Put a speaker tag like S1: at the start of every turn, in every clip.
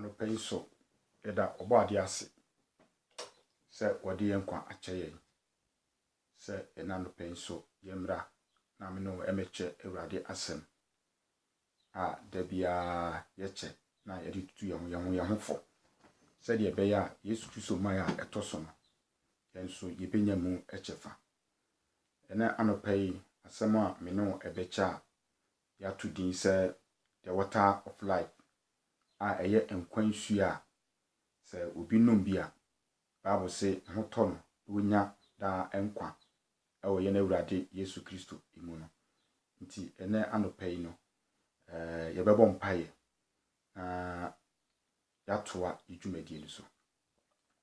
S1: anɔpɛ so yɛda ɔbɔ ade ase sɛ wɔde yɛn kwa akyɛ yɛn sɛ ɛna anɔpɛ so yɛmmra na me no ɛmɛkyɛ Awurade asɛm a da biara yɛkyɛ na yɛde tutu yɛn ho fo sɛdeɛ ɛbɛyɛ a Yesu Kristo man a ɛtɔ so no yɛn so yɛbɛnya mu ɛkyɛfa. Ɛna anɔpɛ asɛm a me no ɛbɛkyɛ a yɛato din sɛ the water of life a ɛyɛ nkwa nsuo a sɛ obi nom bi a Bible sɛ ho tɔ no wonya daa nkwa ɛwɔ yɛn Awurade Yesu Kristo mu no. Nti ɛnɛ anɔpɛ no yɛbɛbɔ mpaeɛ na yɛatoa dwumadie no so.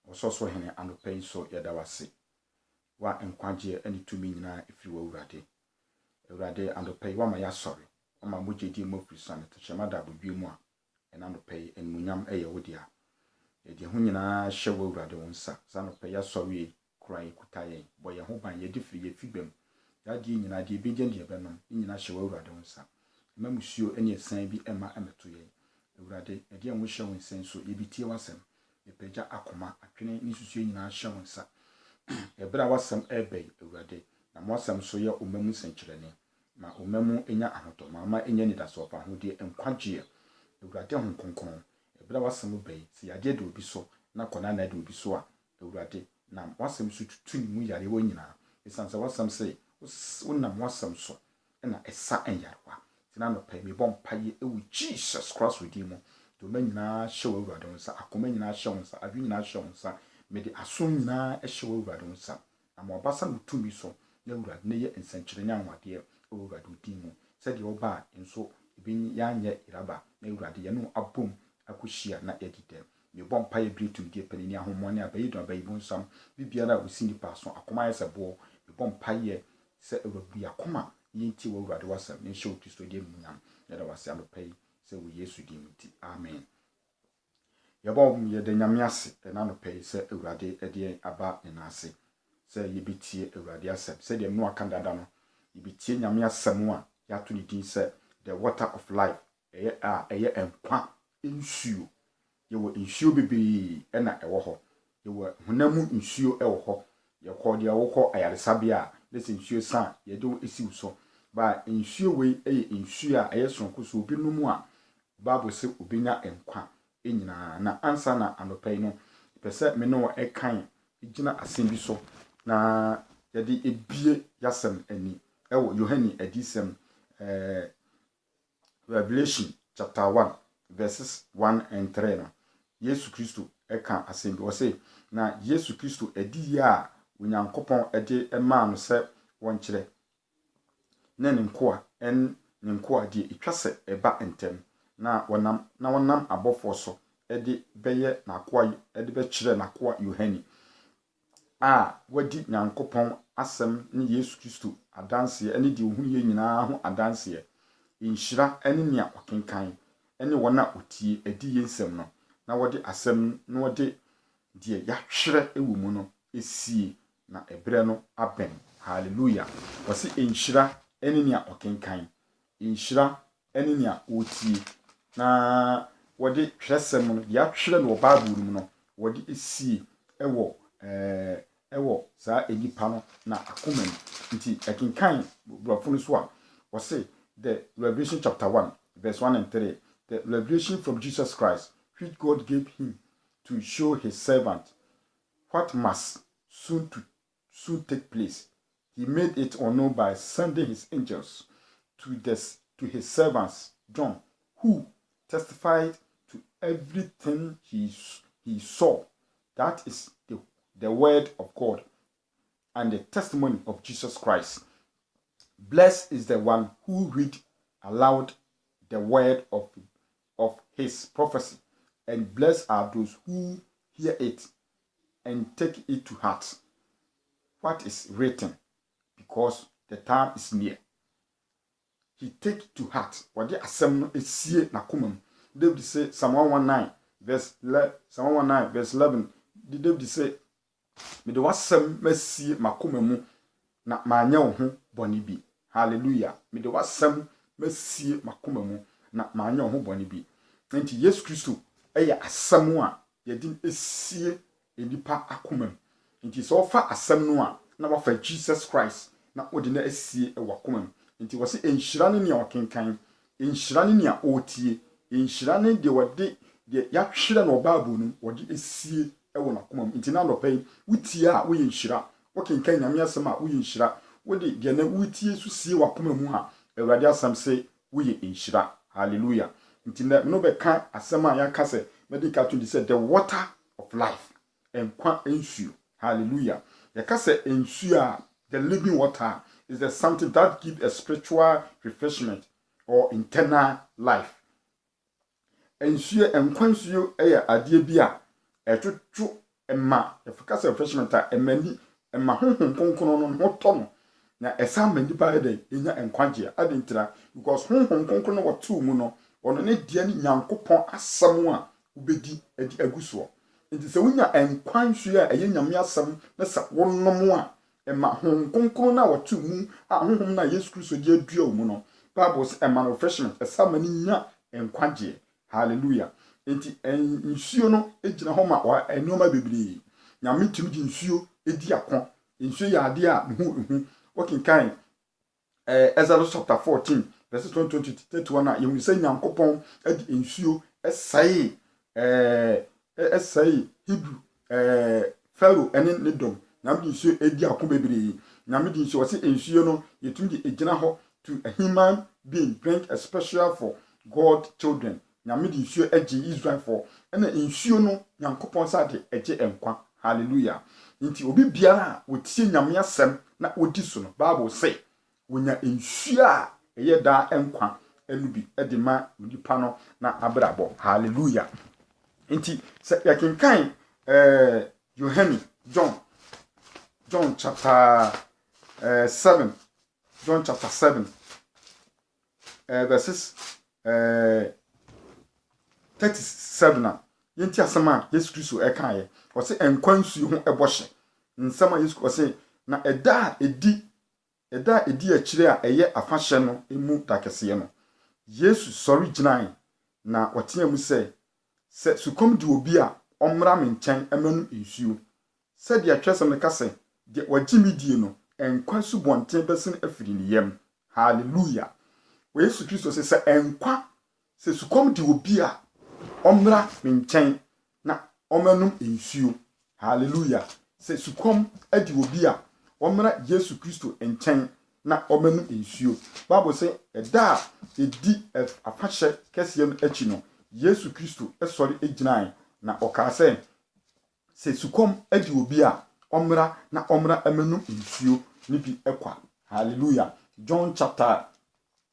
S1: Ɔsɔsɔ hene anɔpɛ so yɛda wase wa nkwagye ɛne tumi nyinaa ɛfiri wɔ Awurade. Awurade anɔpɛ wa ma yɛasɔre ama mogyedie mu afiri sane tɛhyɛma da abodwie mu a ɛna anɔpɛ animuonyam ɛyɛ wo dea. Yɛde ho nyinaa hyɛ wɔ Awurade wo nsa. Sa anɔpɛ yɛasɔre kura yɛn kuta yɛn bɔ yɛn ho ban yɛde firi yɛfi bam yadeɛ nyinaa deɛ ɛbɛgye deɛ ɛbɛnom nyinaa hyɛ wɔ Awurade wo nsa. Ma musuo ɛne ɛsan bi ɛma ɛmɛto yɛn. Awurade yɛde yɛn ho hyɛ wo nsa so yɛbitie w'asɛm yɛpagya akoma atwene ne susuo nyinaa hyɛ wo nsa. Ɛberɛ a w'asɛm ɛbɛn Awurade na mo asɛm so yɛ ɔma mu nsɛnkyerɛnne ma ɔma mu ɛnya ahotɔ ma ɛnya nidaso ɔfa ho deɛ nkwagyeɛ Awurade ho kronkron. Ɛberɛ a w'asɛm bɛn sɛ yadeɛ de obi so na kɔna na de obi so a Awurade na w'asɛm so tutu ne mu yarewa nyinaa ɛsiane sɛ w'asɛm sɛ wonam w'asɛm so ɛna ɛsa ɛnyarewa. Tina no pɛ me bɔ mpaeɛ ɛwɔ Jesus Christ wodi mu dɔma nyinaa hyɛ wɔ Awurade wo nsa akoma nyinaa hyɛ wo nsa adwene nyinaa hyɛ wo nsa mede asom nyinaa ɛhyɛ wɔ Awurade wo nsa ama ɔbasa no tumi so na Awurade ne yɛ nsɛnkyerɛnne anwadeɛ ɛwɔ Awurade wodi mu sɛdeɛ ɔba nso ebi yɛanyɛ iraba na Awurade yɛno abom akɔhyia na yɛdi dɛm. Me bɔ mpaeɛ bere tumdie panini ahomɔne abayi do abayi bonsam bibiara a wosi nipa so akoma yɛ sɛ boɔ me bɔ mpaeɛ sɛ Awurade akoma yɛnti wɔ Awurade wasɛm ne hyɛ wo Kristo di mu nyam yɛda wase anɔpɛ sɛ wɔ Yesu di mu ti amen. Yɛbɔ yɛda nyame ase ɛna anɔpɛ sɛ Awurade ɛde aba ne nase sɛ yɛbɛtie Awurade asɛm sɛdeɛ no aka dada no yɛbɛtie nyame asɛm a yɛato ne din sɛ the water of life ɛyɛ nkwa nsuo. Yɛwɔ nsuo bebree ɛna ɛwɔ hɔ. Yɛwɔ hunamu nsuo ɛwɔ hɔ. Yɛkɔ deɛ wɔkɔ ayaresabea a lesi nsuo san yɛde wo esiw so. Ba nsuo wei ɛyɛ nsuo a ɛyɛ sonko so obi no mu a Bible sɛ obinya nkwa nyinaa na ansa na anɔpɛ no pɛ sɛ me no ɛkan gyina asɛm bi so na yɛde ebie yasɛm ani ɛwɔ Yohane adisɛm Revelation chapter 1 verses 1 and 3 no. Yesu Kristo ɛka asɛm bi ɔsɛ na Yesu Kristo adi a Onyankopɔn ɛde ɛmaa no sɛ wɔnkyerɛ na ne nkoa deɛ etwa sɛ ɛba ntɛm na wɔnam abɔfoɔ so ɛde bɛyɛ n'akoa ɛde bɛkyerɛ n'akoa Yohane a wadi Nyankopɔn asɛm ne Yesu Kristo adanseɛ ɛne deɛ ohunu yɛ nyinaa ho adanseɛ nhyira ɛne nea ɔkenkan ɛne wɔn a otie adi yɛ nsɛm no na wɔde asɛm na wɔde deɛ yɛahwerɛ ɛwɔ mu no esie na ɛbrɛ no abɛn. Hallelujah. Wɔsi nhyira ɛne nea ɔkenkan nhyira ɛne nea otie na wɔde hwɛsɛm no yɛahwerɛ no wɔ Bible mu no wɔde esie ɛwɔ saa enipa no na akoma no nti ɛkenkan brɔfo no so a wɔsi the Revelation chapter 1 verse 1 and 3 the revelation from Jesus Christ which God gave him to show his servant what must soon take place. He made it unknown by sending his angels to his servants John, who testified to everything he saw. That is the word of God and the testimony of Jesus Christ. Blessed is the one who read aloud the word of his prophecy, and blessed are those who hear it and take it to heart what is written, because the time is near. He take to heart what the asem no esie na komam. David say Psalm 119 verse 11. David say me de wasem masie makoma mu na manya wo ho bɔne bi. Hallelujah. Me de wasem masie makoma mu na manya wo ho bɔne bi. Enti Yesu Kristo ɛyɛ asɛm a yɛde esie enipa akomam. Nti sɛ ɔfa asɛm no a na wafa Jesus Christ na ɔde na esie ɛwɔ akomam. Nti wɔ se enhyira ne nea ɔkenkan, enhyira ne nea ɔtie, enhyira ne deɛ wɔde deɛ yɛahwerɛ no Bible no wɔde esie ɛwɔ n'akomam. Nti na nɔpɛ yi wotie a woyɛ nhyira, wɔkenkan Nyame asɛm a woyɛ nhyira, wode deɛ na wotie so sie w'akoma mu a Awurade asɛm sɛ woyɛ nhyira. Hallelujah. Nti na no bɛka asɛm a yɛaka sɛ medical to say the water of life, nkwa nsuo. Hallelujah. Yɛka sɛ nsuo a the living water is the something that gives a spiritual refreshment or internal life. Nsuo nkwa nsuo ɛyɛ adeɛ bi a ɛtwitwo ɛma yɛfika sɛ refreshment a ɛmani ɛma honhom kronkron no ho tɔ no na ɛsa ma nipa ɛdɛ ɛnya nkwagye adentira because honhom kronkron no wɔto mu no ɔno ne deɛ ne Nyankopɔn asɛm a wobɛdi adi agusoɔ. Nti sɛ wonya nkwa nsuo a ɛyɛ Nyame asɛm na sɛ wonom a ɛma honhom kronkron na wɔto mu a honhom na Yesu Kristo de adua wo mu no Bible sɛ ɛma no refreshment ɛsa ma ne nya nkwagye. Hallelujah. Nti nsuo no egyina hɔ ma nneɛma bebree. Nyame tumi di nsuo edi ako. Nsuo yɛ ade a ehu wɔkenkan Exodus chapter 14 verse 20 to 31 na yɛhu sɛ Nyankopɔn adi nsuo ɛsɛe Hebrew Pharaoh ɛne ne dɔm. Nyame di nsuo edi ako bebree. Nyame di nsuo wɔse nsuo no yɛtumi di egyina hɔ to a human being drink especially for God children. Nyame di nsuo agye Israel for ɛna nsuo no Nyankopɔn sa de agye nkwa. Hallelujah. Nti obi biara a wotie Nyame asɛm na odi so no Bible say wonya nsuo a ɛyɛ daa nkwa ɛnu bi ɛde ma nipa no na abrabɔ. Hallelujah. Nti sɛ yɛkenkan Yohane John chapter 7 John chapter 7 verses 37 na yɛnti asɛm a Yesu Kristo ɛkaeɛ ɔsɛ nkwa nsuo ho ɛbɔhyɛ nsɛm a Yesu ɔsɛ na ɛda a edi akyire a ɛyɛ afahyɛ no emu dakɛseɛ no Yesu sɔre gyinae na ɔteɛ mu sɛ sukom di obi a ɔmmra me nkyɛn ɛmanu nsuo sɛdeɛ atwɛsɛm no ka sɛ deɛ wɔgye me die no nkwa su bɔnten bɛsen afiri ne yam. Hallelujah. Wɔ Yesu Kristo sɛ nkwa sɛ sukom di obi a ɔmmra me nkyɛn na ɔmanum nsuo. Hallelujah. Sɛ sukom adi obi a ɔmmra Yesu Kristo nkyɛn na ɔmanum nsuo. Bible sɛ ɛda a edi afahyɛ kɛseɛ no akyi no Yesu Kristo ɛsɔre egyinae na ɔkaa sɛ sukom adi obi a ɔmmra amanum nsuo ne bi ɛkwa. Hallelujah. John chapter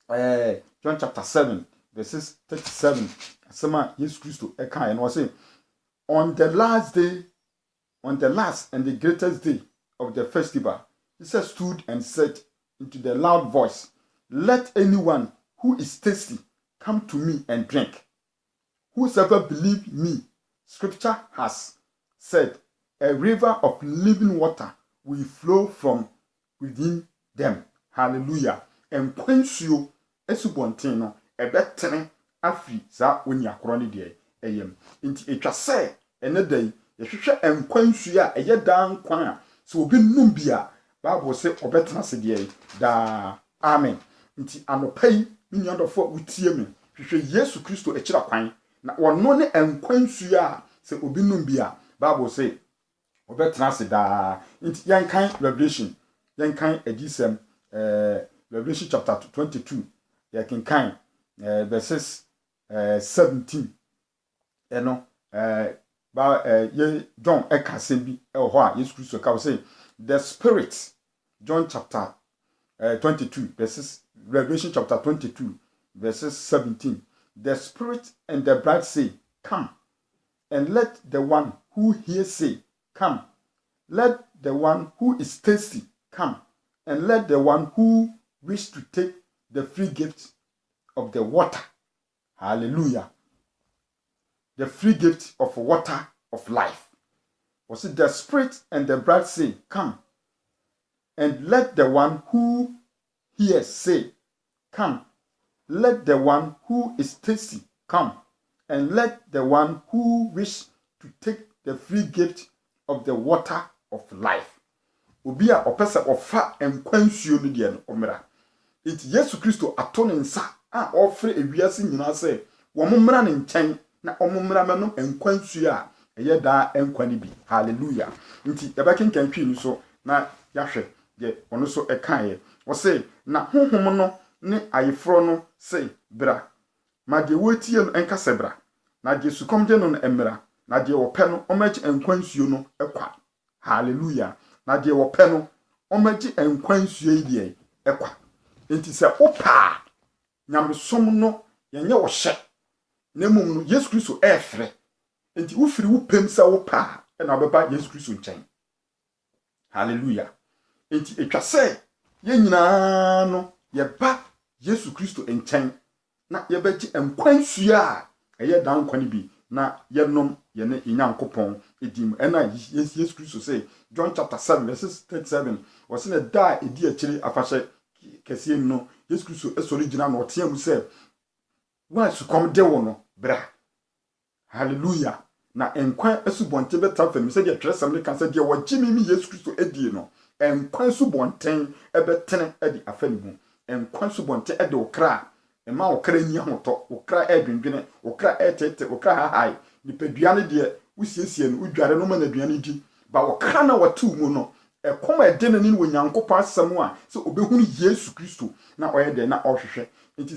S1: 7 verses 37 asema Yesu Kristo ɛkae no ɔsɛ on the last and the greatest day of the festival Jesus stood and said into the loud voice, let anyone who is thirsty come to me and drink. Whosoever believes me, scripture has said, a river of living water will flow from within them. Hallelujah. And kwensuo esubonten no ebetene afri za oni akoro ne de eyem. Nti etwa sɛ ene dan yɛhwehwɛ nkwansuo a ɛyɛ daa nkwan a sɛ obi num bia Bible sɛ ɔbɛtena se de da. Amen. Nti anopa yi minyadofo wotie me hwehwɛ Yesu Kristo akyira kwan na wɔno ne nkwansuo a sɛ obi num bia Bible sɛ ɔbɛtena se da. Nti yɛnkan Revelation adisɛm Revelation chapter 22 yɛkenkan verses 17 ɛno John ɛkasɛm bi ɛwɔ hɔ a Yesu Kristo ka sɛ the spirit. John chapter 22 verses Revelation chapter 22 verses 17 the spirit and the bride say come, and let the one who hears say come, let the one who is thirsty come, and let the one who wish to take the free gift of the water. Hallelujah. The free gift of water of life. Was it the spirit and the bride say, come, and let the one who hears say, come, let the one who is thirsty come, and let the one who wish to take the free gift of the water of life. Obi a opesa ofa nkwansuo no de no omra. Iti Yesu Kristo ato ne nsa a ofre ewiase nyina se wo mommra ne nkyɛn na omommra me no nkwansuo a eye da enkwani bi. Hallelujah. Nti ebekenkan twi ni so na yahwe de ono so ekae. Wo se na honhom no ne ayefro no se bra. Ma de wotie no enkase bra. Na de sukom de no emra. Na de wope no omagi nkwansuo no ekwa. Hallelujah. Na de wope no omagi nkwansuo yi de ekwa. Enti se opa nyamesom no yenye wo hye. Na mum no Yesu Kristo efre. Enti wo firi wo pem se wopa na obeba Yesu Kristo nkyɛn. Hallelujah. Enti etwa se ye nyina no yeba Yesu Kristo nkyɛn na yebɛgye nkwansuo a ɛyɛ dan nkwane bi na yenom yene Nyankopɔn edim. Ɛna Yesu Kristo say John chapter 7 verses 37 was na da edi akiri afahye kɛseɛ no Yesu Kristo esori gina na ɔteɛ mu sɛ wa sukom de wo no bra. Hallelujah. Na enkwan asubonte beta fam sɛ de twerɛsɛm ne kan sɛ de wɔgye mi Yesu Kristo edi no enkwan subonten ebetene edi afani mu. Enkwan subonte ede okra ema okra nyi ahotɔ okra edwendwene okra etete okra hahai nipadua ne de usiesie no udware no ma na aduane di ba okra na watu mu no ekoma ede ne wo Nyankopɔn asɛm a sɛ obehunu Yesu Kristo na ɔyɛ de na ɔhwehwɛ. Nti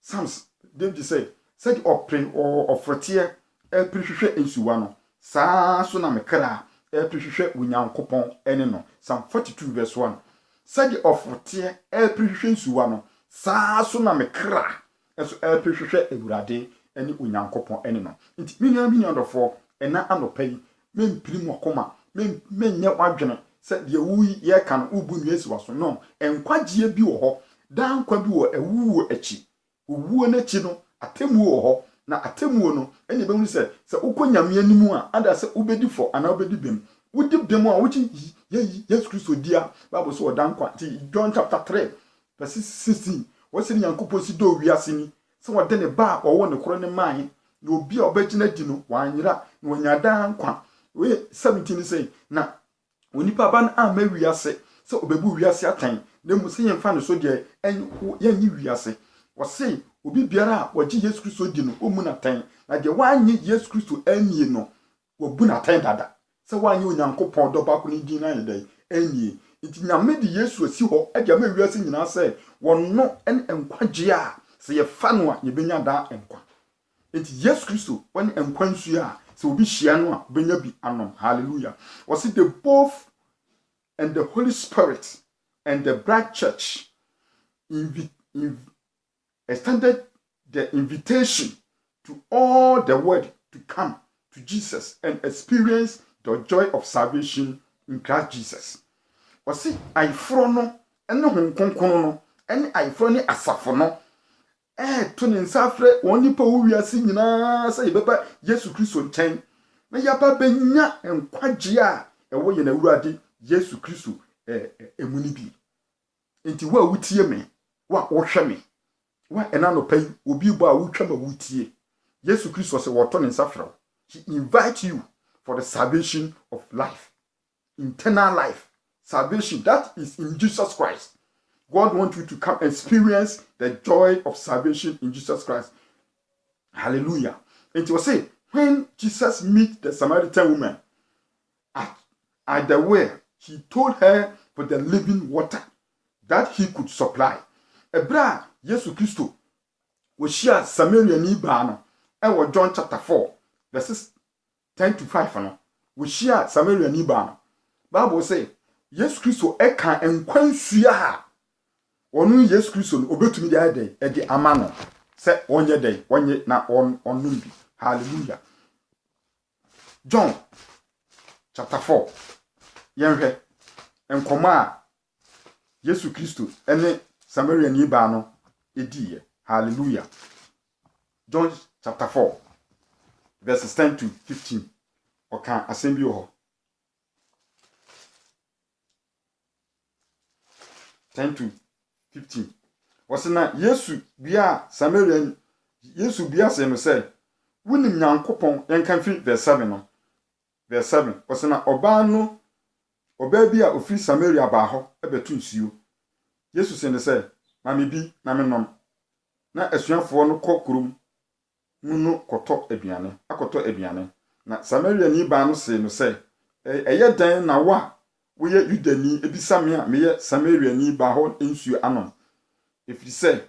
S1: Psalms David say said opre or frotier prehwehwɛ nsuwa no saa so na mekra prehwehwɛ wo Nyankopɔn ene no. Psalm 42 verse 1 said ofrotier prehwehwɛ nsuwa no saa so na mekra eso prehwehwɛ Awurade ene wo Nyankopɔn ene no. Nti minia ndofo ena anopa yi mempiri mo koma menye wadwene sɛ de wuyi ye kan ubu nu esi waso no enkwagye bi wo ho dan kwa bi wo awuwo achi owuo na chi no atemu wo ho na atemu no ene be hu sɛ ukonyame animu a ada sɛ ubedi fo ana ubedi bem wudi bem a wuchi Yesu Kristo dia Bible so dan kwa ti John chapter 3 verse 16 wose ni Yankopɔn si do wiase ni sɛ wode ne ba ɔwɔ ne koro ne man na obi a obegina di no wanyira na wanya dan kwa we 17 say na onipa ban ama wiase sɛ obebu wiase atan na mu sɛ yemfa no so de yenyi wiase wose obi biara a wagye Yesu Kristo di no omu na tan na de wanyi Yesu Kristo anie no wobu na tan dada sɛ wanyi Onyankopɔn do ba ko ni din na yedai anie. Nti nyame de Yesu asi ho ade ama wiase nyina sɛ wonno en enkwagye a sɛ ye fa no a ye benya da enkwa. Nti Yesu Kristo woni enkwansu a sɛ obi hia no a benya bi anom. Hallelujah. Was it the both and the Holy Spirit and the bride church extended the invitation to all the world to come to Jesus and experience the joy of salvation in Christ Jesus. Was it I frono and no honkonkono and I froni asafono to ne nsafre woni pa wo wiase nyina say beba Yesu Kristo nkyɛn na yaba benya enkwagye a ɛwɔ ye na Awurade Yesu Kristo emuni bi. Enti wo a wutie me wo a wohwɛ me wa enano pai obi bo a wotwa ba wutie Yesu Kristo se woto ne nsafre. He invite you for the salvation of life, eternal life, salvation that is in Jesus Christ. God wants you to come experience the joy of salvation in Jesus Christ. Hallelujah. And it was say when Jesus meet the Samaritan woman at the well, he told her for the living water that he could supply. Ebra Yesu Kristo wo shia Samaria ni ba no e John chapter 4 verses 10 to 5 no wo shia Samaria ni ba no Bible say Yesu Kristo eka enkwansu a onu Yesu Kristo no obetumi de ade e de ama no se onye de onye na onum bi. Hallelujah. John chapter 4 yenhwe enkoma a Yesu Kristo ene Samaria ni ba no ediye. Hallelujah. John chapter 4 verses 10 to 15. Okay, assembly ho. 10 to 15. Wasina Yesu bia Samarian Yesu bia se no say wunim Nyankopon yenkan fi verse 7 no. Verse 7 wasina oba no oba bi a ofiri Samaria ba ho ebetu nsuo. Yesu se ne say mame bi na menom na asuafo no kokurum munu koto aduane na Samaria ni ba no se no say eye dan na wa wo ye Yudani ebisa me a me ye Samaria ni ba ho nsuo anom. If you say,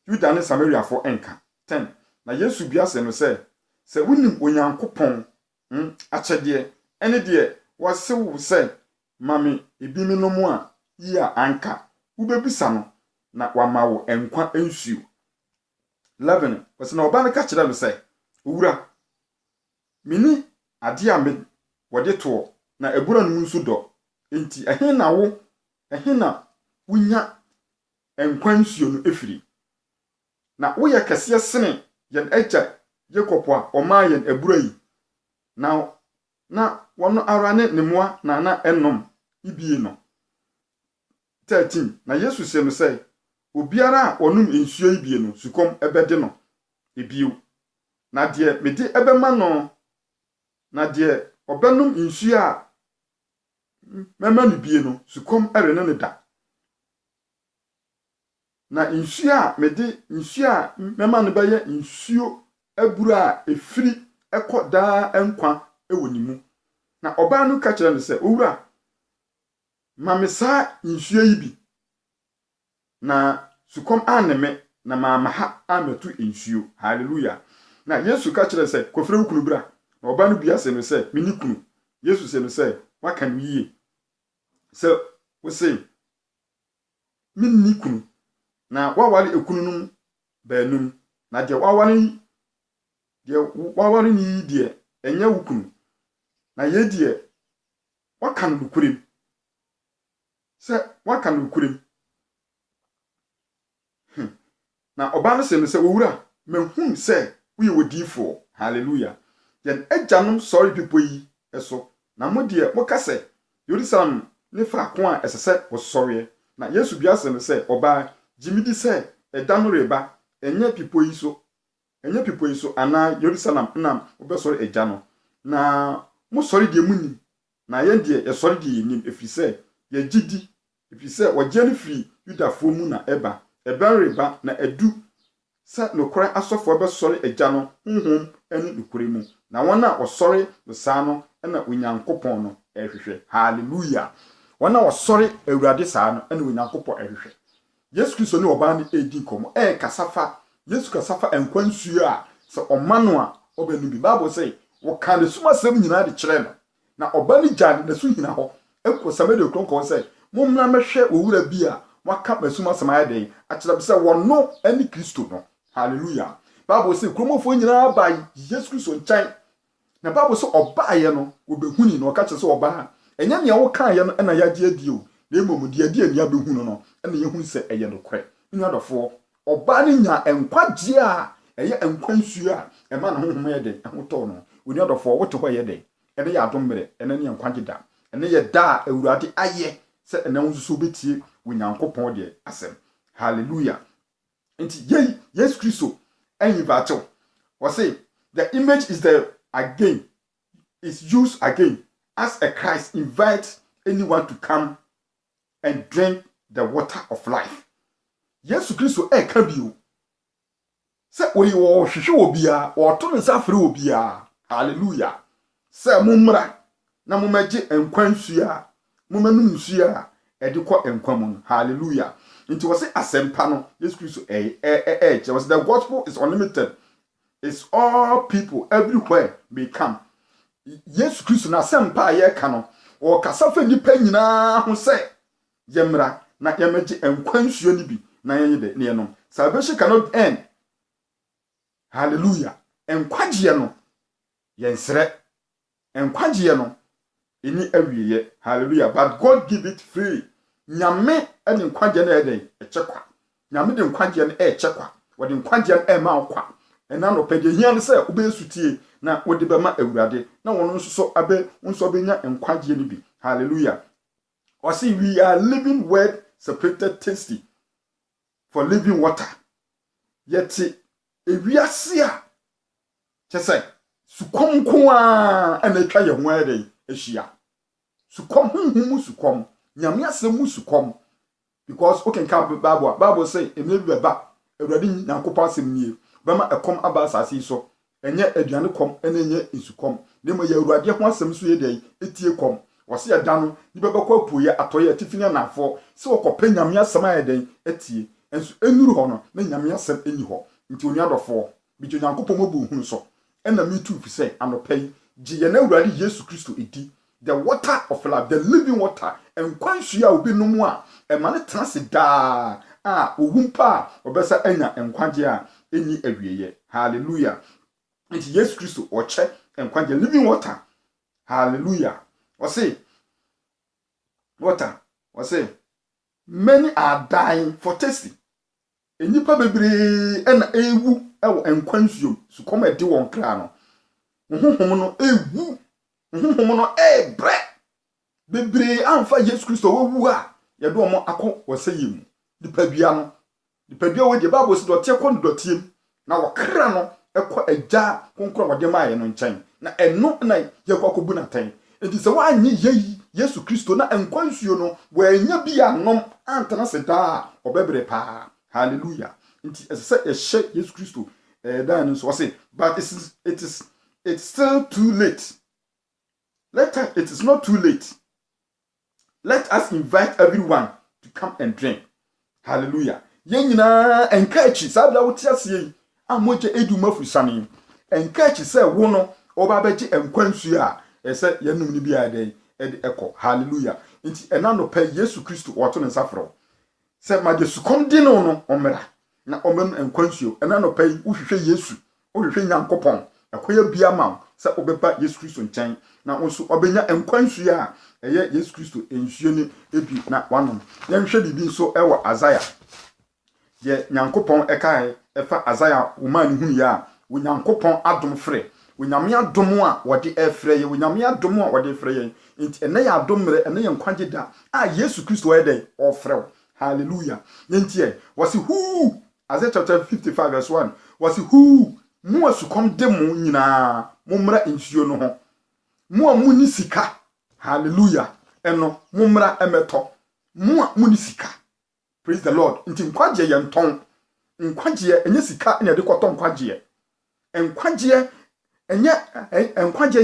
S1: you done Samaria for enka. 10. Na Yesu bia se no say, se wunim Onyankopon, achede, ene de wase wo say, mami ebi me no mu a yi a anka. Ubebisa no na wama wo enkwa ensuo. 11. Wase na oba ne ka kire no say, owura mini ade a me wode to na ebura no nsu do. Enti ehe na wunya enkwansio no efiri na wo ye kase sene yen echa Jacob a oma yen abura yi na wono ara ne moa na enom ibie no. 13 na Yesu se no say obiara a onum ensuo ibie no sukom ebede no ebio na de mede ebema no na de obenum ensuo a mema no bie no sukom erene ne da. Na nsuo a mede nsuo a mema no beye nsuo abura efiri ekoda enkwa ewonimu. Na oba no ka kire no se owura mamesa nsuo yi bi na sukom aneme na mamaha ametu nsuo. Hallelujah. Na Yesu ka kire se kofre wukunu bra na oba no bia se no se mini kunu. Yesu se no se waka no yie se wo se mini kunu na wawale ekununum baanum na de wawale ni de enya wukunu na ye de waka no kurim se waka no kurim na oba no se no se owura menhum se we wodifo. Hallelujah. Yen agyanom sorry people yi eso na mo de mo ka se Jerusalem ne fa ko a esese wo sorry na Yesu bia se no se oba jimidi se edano reba enye pipo yi so ana Jerusalem na obesori eja no na mo sori de muni na ye de ye sori de nim efise ye gidi efise wogye free Yudafo mu na eba reba na edu sa nokore asofo obesori eja no honhom eni nokore mu na wona osori no sa no na Onyankopon no ehwehwe. Hallelujah. Wona osori awurade sa no na Onyankopon ehwehwe. Yesu Kristo ni oba ni edi komo kasafa Yesu kasafa enkwansuo a se omano a obanu bi Bible say wo kan de suma sem nyina de kire no na oba ni gyan na su hina ho ekwo Samaria kronkon say momna mehwe owura bi a waka masuma samaya den a kire be say wono ani Kristo no. Hallelujah. Bible say kromofo nyina ba Yesu Kristo nchan na Bible say oba ye no obehuni no ka kire say oba enya ne wo kan ye no na yagye adio na emom de adi ani abehunu no na yehunu se eye no kre nnuadofo oba ni nya enkwagye a eye enkwansuo a ema na honhom ye de ahoto no nnuadofo wote ho ye de ene ya adombre ene ne enkwagye da ene ye da awurade aye se ene nsusu betie Onyankopon de asem. Hallelujah. Nti Yesu Kristo enyi bato we say the image is used again as a Christ invites anyone to come and drink the water of life. Yesu Kristo ka bio se oyi wo hwehwe obia o to nsa fere obia. Hallelujah. Se mumra na mumagye enkwansu a mumanum nsu a edikọ enkwam. Hallelujah. Nti wose asempa no Yesu Kristo was the gospel is unlimited. It's all people everywhere may come. Yesu Kristo na asempa ye ka no o kasafa nipa nyina ho se yemra na yemagye enkwansuo ni bi na yede ne no. Salvation cannot end. Hallelujah. Enkwagye no yensre enkwagye no eni awiye. Hallelujah. But God give it free. Nyame eni nkwagye na eden echekwa. Nyame de nkwagye na echekwa. Wode nkwagye na ma okwa. Ena no pede hian se obesutie na wode bema awurade na wono nso so abe nso benya nkwagye ni bi. Hallelujah. Or see we are living word separated tasty for living water. Yet ewiase kyese sukom kwa ana twa ye ho ade ehia sukom humu sukom nyame asemu sukom because okay can Bible say emebi beba awurade nyankopɔ asem nie bema ekom aba asase so enye aduane kom ena enye isukom nemo ye awurade ho asem so ye dai etie kom wose ya dano ni bebekɔ apuye atoye atifinya nafo se wokɔpɛ nyame asem ayeden etie enso enuru ho no na nyame asem enyi ho nti onuadɔfo bi jo nyankopɔ mobu hunu so ena me too fi say anopai gi ye na awurade Yesu Kristo edi the water of life, the living water and kwansu ya obi no mu a emane transe da ohumpa obesa enya enkwagye a enyi awieye. Hallelujah. Nti Yesu Kristo oche enkwagye living water. Hallelujah. Wase water wase many are dying for tasting. Enipa bebre ena ewu ewo enkwansuo su koma de won kra no honhom no ewu honhom no bre bebre amfa Yesu Kristo wewu a ye do mo akọ waseyim dipa bia no dipa bia we de Bible se dote ko ndotiem na wokra no ekọ agya konkro wode maaye no nkyɛn na eno na ye kwakobu na tan enti se wa anyi yeyi Yesu Kristo na enkwansuo no wa anya bia nom antana se da obebre pa. Hallelujah. Nti ese ehye Yesu Kristo dan so say but it's still too late. It is not too late. Let us invite everyone to come and drink. Hallelujah. Yen nyina enkachi sabla wotiase yi amoje eduma fusane enkachi se wo no oba beji enkwansu a ese yenum ni bia dey eko. Hallelujah. Nti enano pa Yesu Kristo woto ne safro se maje sukom di no no omra na omem enkwansu enano pa uhwehwe Yesu uhwehwe Nyankopon ekoya bia ma se obepa Yesu Kristo nkyɛn na onso obenya enkwansu a eye Yesu Kristo ensuo ni ebi na wanom yenhwe bibi nso ewo Azaya ye Nyankopon ekae efa Azaya woman hunu ya wo Nyankopon adom frɛ wo nyame adom a wode efrɛ ye wo nyame adom a wode frɛ ye nti ene ya adom mre ene ye nkwagye da a Yesu Kristo ede ofrɛ. Hallelujah. Nti was who Isaiah chapter 55 verse 1 was who mu asukom de mu nyina mumra nsuo no ho mu a muni sika. Hallelujah. Eno mumra emeto mu a muni sika. Praise the Lord. Nti nkwagye ye nton nkwagye enye sika ene de kwoto nkwagye enkwagye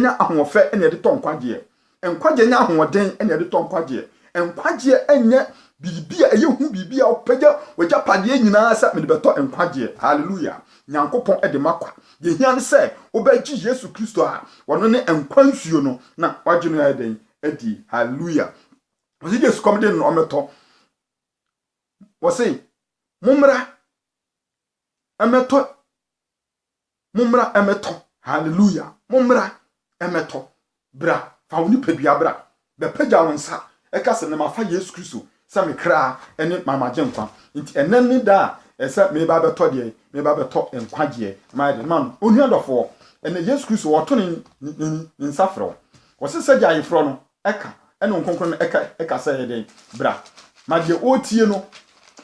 S1: nya ahofe ene de to nkwagye enkwagye nya ahoden ene de to nkwagye enkwagye enye bibia eye hu bibia opagya wagya pade nyina sa me de beto enkwagye. Hallelujah. Nyankopon ede makwa ye hian se obagye Yesu Kristo a wono ne enkwansuo no na wagye no eden edi. Hallelujah. Osi Yesu kom de no ometo wose mumra emeto. Hallelujah. Mumra emeto bra fa woni padua bra be pagya wonsa ekase ne mafa Yesu Kristo sa me kra ene mamaje nkwa nti enenne da esa me ba beto de me ba beto enkwagye my man onuadofo ene Yesu Kristo woto ne nsafro wose sagya ayefro no eka ene nkonkron no eka sa yede bra maje otie no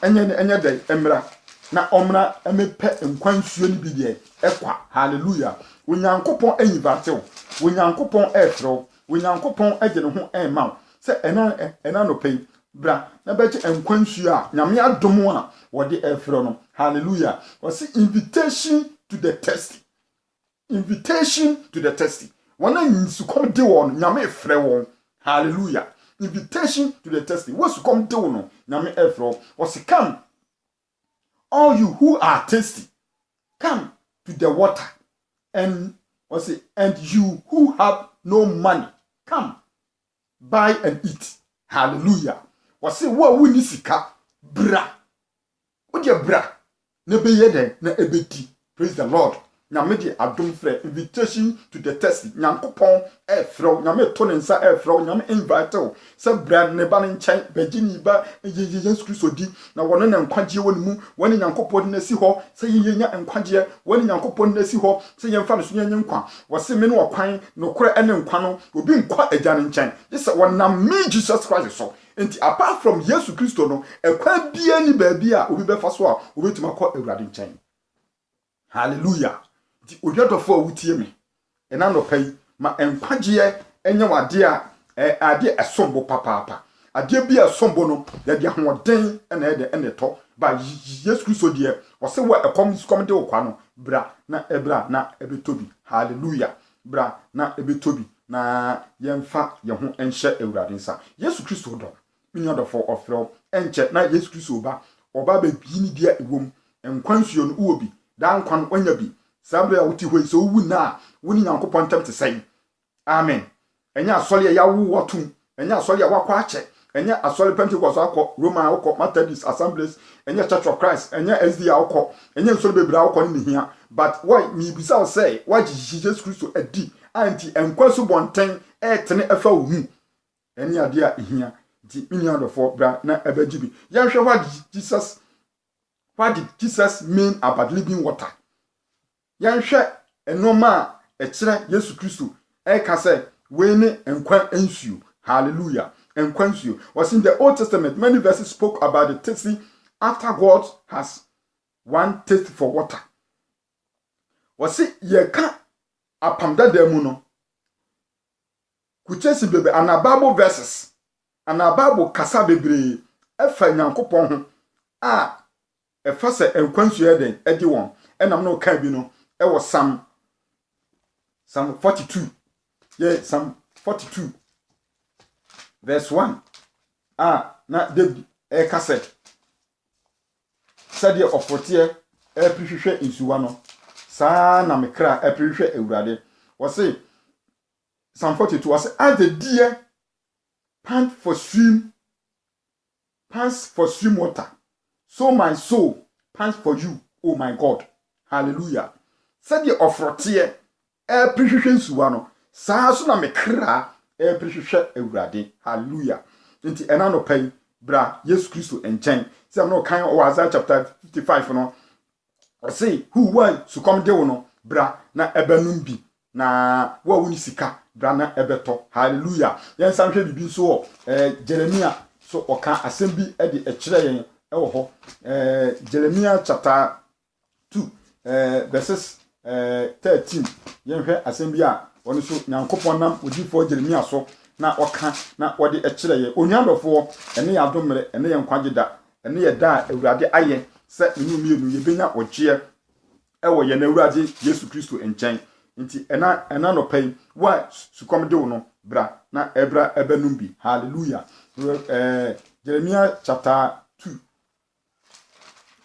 S1: enye dai emra na omra emepe nkwansuo ni bi de ekwa. Hallelujah. Onyankopon enyivatew onyankopon efro onyankopon agye ne ho ema se ena no pay bra na beche enkwansuo a nyame adom a wode efro no. Hallelujah. Was invitation to the test. Invitation to the test. Wana nsukom de won nyame efre won. Hallelujah. Invitation to the testing. What's come to no? Nyame efro. Was come. All you who are thirsty, come to the water. And you who have no money, come buy and eat. Hallelujah. Was it what we nisika bra? What your bra? Nebe yede na ebeti. Praise the Lord. Nyame de adom frɛ invitation to the test. Nyankopon efro nyame to ne nsa efro nyame invite o se bra ne ba ne nkyɛn bagini ba Yesu Kristo di na wɔno na nkwagye wɔ ne mu wɔne Nyankopon na si hɔ se yenya nkwagye wɔne Nyankopon na si hɔ se yɛmfa no so yenya nkwa wɔse me no wɔkwan no kora ene nkwa no obi nkwa agya ne nkyɛn sɛ wɔnam me Jesus Christ so Enti apart from Yesu Kristo no, ekwa bia ni baabi a obi befa so a obetuma kɔ Awurade nkyɛn. Hallelujah. Di odwadofo a wutie me. Ena no pai ma enkwagye enye wade a ade esombo papa. Ade bia esombo no, ya de ahoden ene to ba Yesu Kristo de o se wo ekom de okwa no bra na ebetobi. Hallelujah. Bra na ebetobi na yemfa ye ho enhye Awurade nsa. Yesu Kristo do. Mini odofo ofro enche na Yesu Kristo oba be bi ni dia ewom enkwansuo no uobi dan kwan onya bi sabre a wuti hoi so wu na woni Nyankopɔn ntam te sɛn. Amen. Enya asɔre ya wu wotum, enya asɔre ya wakɔ akyɛ, enya asɔre Pentecost akɔ, Roman akɔ, Methodist Assemblies, enya Church of Christ, enya SDA akɔ, enya nsɔre bebra akɔ ni hia. But why me bisa say why Jesus Christ adi anti enkwasu bonten tene efa wo hu. Eni ade a hia di miniadofo bra na ebagibi. Yanhwe what did Jesus mean about living water? Yanhwe enoma ekire Yesu Kristo ka say we ne enkwan ensuo. Hallelujah. Enkwan ensuo. Was in the Old Testament many verses spoke about the thirsty after God has one taste for water. Was ye ka apamda demu no. Kuchesi bebe ana Bible verses. Ana Bible kasa bebre efa Nyankopɔn ho a efa se enkwansuo den edi won. Enam no ka bi no e was Psalm 42. Yeah, Psalm 42 verse 1. Na David kasa said of 40 prehwehwe nsuwa no. Sa na mekra prehwehwe Awurade. Was say Psalm 42 was as the deer pants for stream water, so my soul pants for you, oh my God. Hallelujah. Said the ofrotie prehwehwe nsuwa no. Sa so na mekra prehwehwe Awurade. Hallelujah. Nti ena no pai bra Yesu Kristo enchen. Say no kan o Isaiah chapter 55 no. I say who want to come de no bra na ebenum bi na wa woni sika bra na ebeto. Hallelujah. Yen sanhwe bibi so Jeremiah so oka asem bi e de ekire yen e wo ho. Jeremiah chapter 2 verses 13. Yen hwe asem bi a ono so Nyankopɔn nam odifo Jeremiah so na oka na wode ekire yen onuadofo ene ya domre ene ye nkwageda ene ye da Awurade aye se enu ye benya ogye ewo ye na Awurade Yesu Kristo enchen. Nti ena no pai wa sukom de wo no bra na ebra ebenum bi. Hallelujah. Jeremiah chapter 2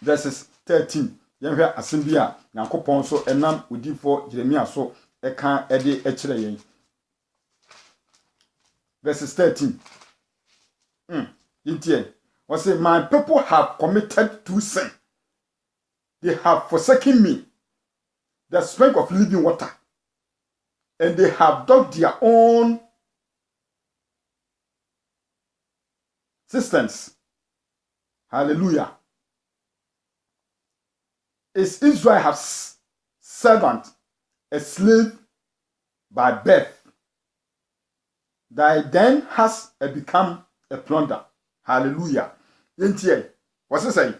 S1: verses 13. Yen hwe asem bi a Nyankopɔn so enam odifo Jeremiah so eka ede ekire yen. Verses 13. Intie. Was say my people have committed to sin. They have forsaken me, the strength of living water, and they have dug their own cisterns. Hallelujah. Is Israel has servant, a slave by birth, that then has become a plunder. Hallelujah. Yentie. What's it say?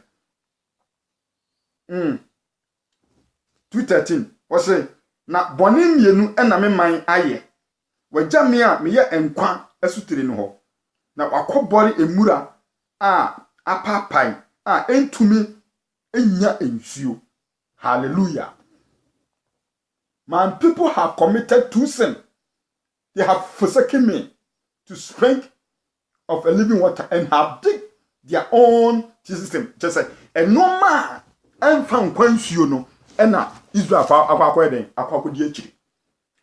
S1: 2:13. What's it? Na boni mienu na me man aye. Wagya me a me ye enkwa asutire no ho. Na wakobori emura a apapai a entumi enya ensuo. Hallelujah. My people have committed to sin. They have forsaken me to spring of a living water and have dig their own system. Just like a no man and found quensuo no ena Israel fa akwakweden akwakodi akiri.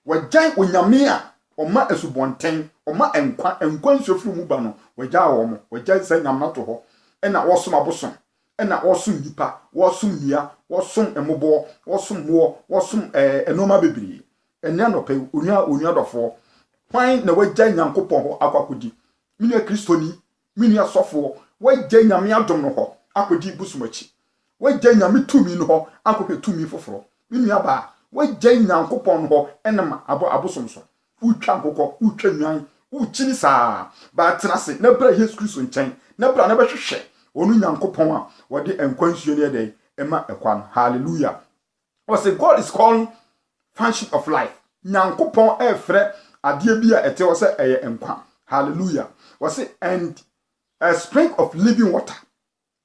S1: Wagyan onyamea oma esubonten oma enkwansuo firi mu ba no wagya wo mo wagya se nyamna to ho ena wosom abosom ena wosom nipa wosom nia wosom emobo wosom mo wosom enoma bebiri enya no pe onua dofo kwan na wagya Nyankopɔn ho akwakodi mini kristoni mini asofo wagya nyame adom no ho akodi busumachi wagya nyame tumi no ho akokwe tumi foforo mini aba wagya Nyankopɔn ho enema abosom so utwa nkokɔ utwa nwan uchini sa ba tenase na bra Yesu Kristo nchen na bra na behwehwe onu Nyankopon a wode enkwansuo ne dey ema ekwan. Hallelujah. Was say God is calling function of life. Nyankopon efre ade bia ete wo se eye enkwa. Hallelujah. Was say and a spring of living water.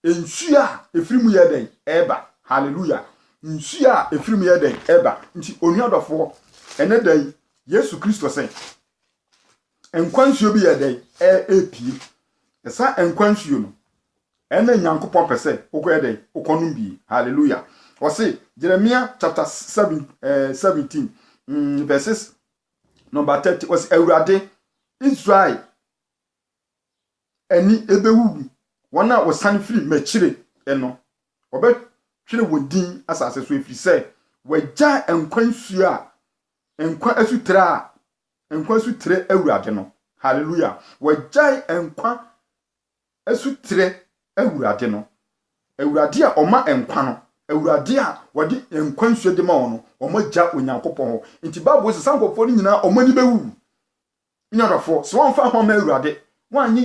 S1: Ensu a efrimu ye dey eba. Hallelujah. Nsu a efrimu ye dey eba. Nti onuadofo ene dey Yesu Kristo say enkwansuo bi ye dey epie. Esa enkwansuo no ene Nyankopon pese okoye dey okonum bi. Hallelujah. Wase Jeremiah chapter 17 verses number 30 was Awurade Israel eni ebewu wana wosan firi machire eno obe twere wodin asase so efiri se wagya enkwansuo a enkwa asutra enkwa asutre Awurade no. Hallelujah. Wagya enkwa asutre Awurade no. Awurade a oma enkwa no Awurade a wadi enkwansuo de ma ono omagya Onyankopon ho. Nti Bible se sankofo ni nyina omani bewu. Nyarafo so wonfa ho ma Awurade wanye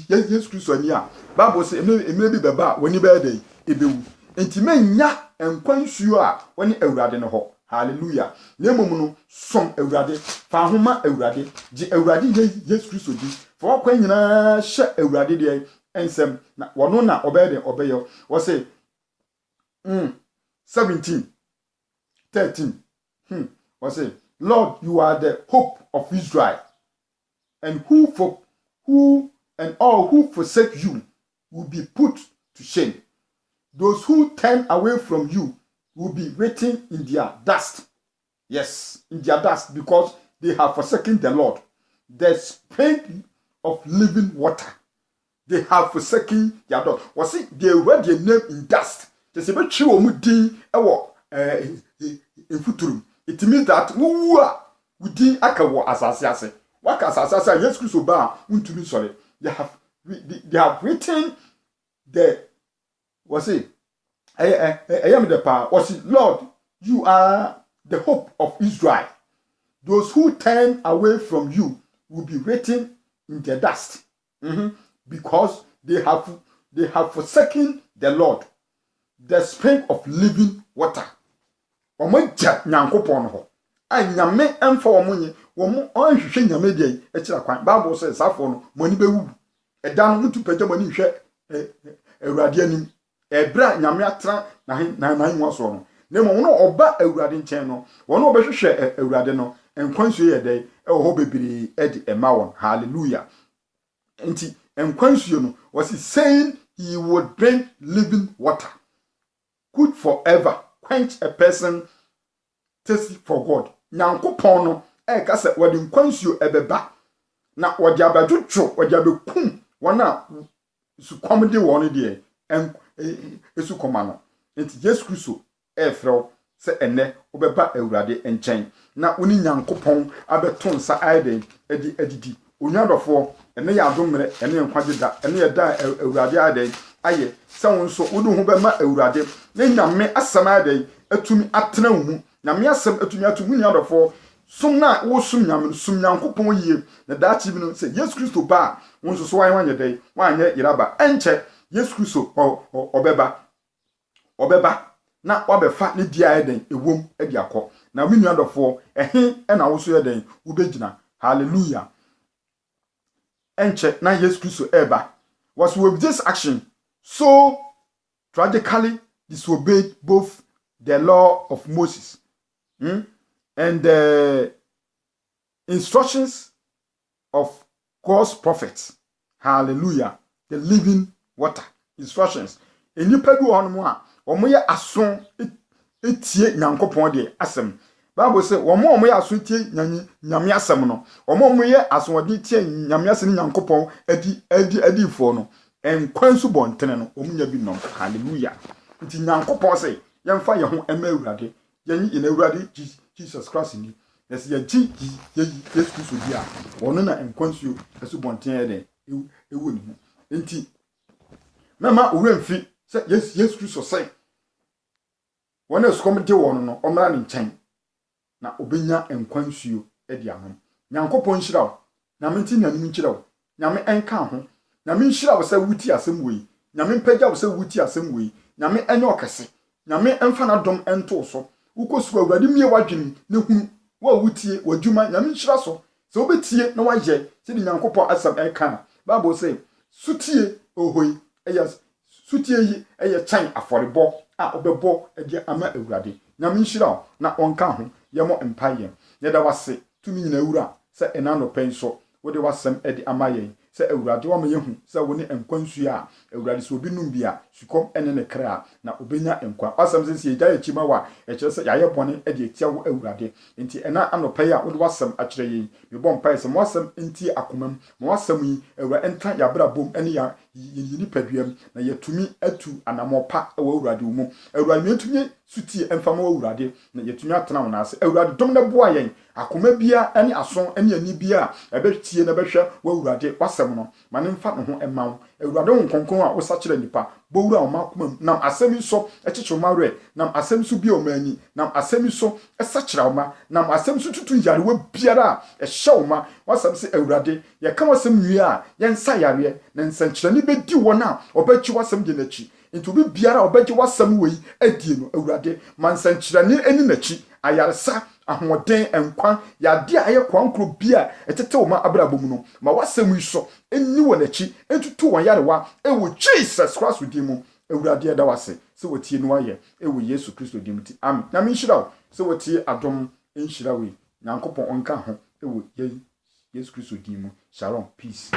S1: Yesu Kristo ani a Bible se emre bi beba woni be dey ebewu. Nti menya enkwansuo a woni Awurade no ho. Hallelujah. Nemom no som Awurade fa homa Awurade ji Awurade Yesu Kristo di fo kwa nyina hye Awurade de ensem na wono na obede obeyo wo say 17 13 was say Lord, you are the hope of Israel, and all who forsake you will be put to shame. Those who turn away from you will be written in their dust. Yes, in their dust, because they have forsaken the Lord, the spring of living water. They have forsaken their Lord. Was it they wrote their name in dust? It means that wudi aka wo asase ase waka asase ase Yesu Kristo ba untumi sore. They have written the was it I am the power was it Lord, you are the hope of Israel. Those who turn away from you will be written in the dust, because they have forsaken the Lord, the spring of living water. Omagya Nyankopon ho. Anyame emfa omunye, womo onhwehwe nyame dey ekira kwan. Bible says safo no moni bewu. Eda no mutu pagya moni hwe Awurade anim. Ebra nyame atra na hinwa so no. Nemo no oba Awurade nchen no, wono obehwehwe Awurade no, enkwansuo ye dey ho bebiri edi ema won. Hallelujah. Enti enkwansuo no was he saying he would bring living water, good forever, quench a person thirsty for God. Nyankopon no ka se wodi nkwansuo ebeba na wodi abadwotwo wodi abekum wona su komde won de esu komano. Enti Yesu Kristo efrew se ene obeba Awurade enchen na oni Nyankopon abeton sa aiden edi adidi onwadofo ene ya adomre ene nkwageda ene ya da Awurade aiden aye se won so wodi ho bema Awurade ne nyame asama aiden atumi atena mu nyame asem atumi atumu nwadofo sum na wo sum nyame sum Nyankopon yie na daachi bi no se Yesu Kristo ba won so wan wanye dai wanye iraba enche Yesu Kristo obeba na wabefa ne dia eden ewom edi akọ na mi nwadofo ehe na wo so eden wo begina. Hallelujah. Enche na Yesu Kristo eba was with this action so tragically disobeyed both the law of Moses and the instructions of God's prophets. Hallelujah. The living water instructions. Enipa bi won mo a omoye aso etie Nyankopon de asem. Bible say omoye aso etie nyame asem no. Omoye aso de tie nyame asem Nyankopon adi fo no. Enkwansu bontene no omunya bi no. Hallelujah. Nti Nyankopon say yemfa ye ho ema Awurade. Yenyi ina Awurade Jesus Christ ni. Yes ye Yesu Kristo dia. Ono na enkwansu esu bontene de ewu ni ho. Nti mama owemfi say Yesu Kristo say wona eskomde won no omra ne nchen na obenya enkwansuo edi ahom. Nyankopon hyira nyame nti na nim nkyerɛ wo nyame enka ho nyame nhyira wo sɛ wuti asɛm wei nyame mpagya wo sɛ wuti asɛm wei nyame enye okese nyame emfa na dom ento so ukosu awurade mie wadwene ne hunu wo wutie wadwuma nyame nhyira so sɛ obetie na wayɛ sɛ di nyankopɔ asɛm enka bible say sutie ohoi sutie yi chan aforebo a obebo edi ama awurade nyame nhyira na onka ho yemo empaye yeda wase tumi nyina awura sɛ enano penso wode wasɛm edi ama yɛn sɛ awurade wa mayehu sɛ wo ne enkwansu a awurade sɛ obi num bia sukom ene ne kra na obenya enkwa asɛm sɛ sie gya ekima wa kyerɛ sɛ yaye bɔne edi etia wo awurade enti ena anopa yi a wode wasɛm akyerɛ yɛn me bɔ mpae sɛ mo wasɛm enti akomam mo wasɛm yi awurade enta yabra bom ene ya yini paduam na yetumi atu anamopa ɛwɔ awurade wo mu awurade yetumi sutie emfa ma awurade na yetumi atena wo na ase awurade dom na boa yɛn akoma bia ene ason ene ani bia ɛbɛtie na bɛhwɛ wo awurade wasɛm no ma ne mfa ne ho ɛma wo awurade wo nkonkon a wo sa kyerɛ nipa bowura wo makoma nam asɛm so ɛkyekye ma re nam asɛm so bia o mani nam asɛm so ɛsa kyerɛ wo ma nam asɛm so tutu yarewa biara ɛhyɛ wo ma wasɛm se awurade yɛka wasɛm nwie a yɛnsa yare na nsankyerɛne bɛdi wɔn a ɔbɛkyi wasɛm de n'akyi nti obi biara ɔbɛgye wasɛm wei adie no awurade man nsankyerɛne ani n'akyi ayaresa ahoden enkwan yade a ye kwankro bia etete wo ma abrabom no ma wasɛm yi so enni wɔ n'akyi entutu wɔn yarewa ewo Jesus Christ din mu awurade ɛda wase sɛ wotie no ayɛ ewo Yesu Kristo din mu ti amen na me nhyira wo sɛ wotie adom nhyira we nyankopɔn onka ho ewo Yesu Kristo din mu shalom peace.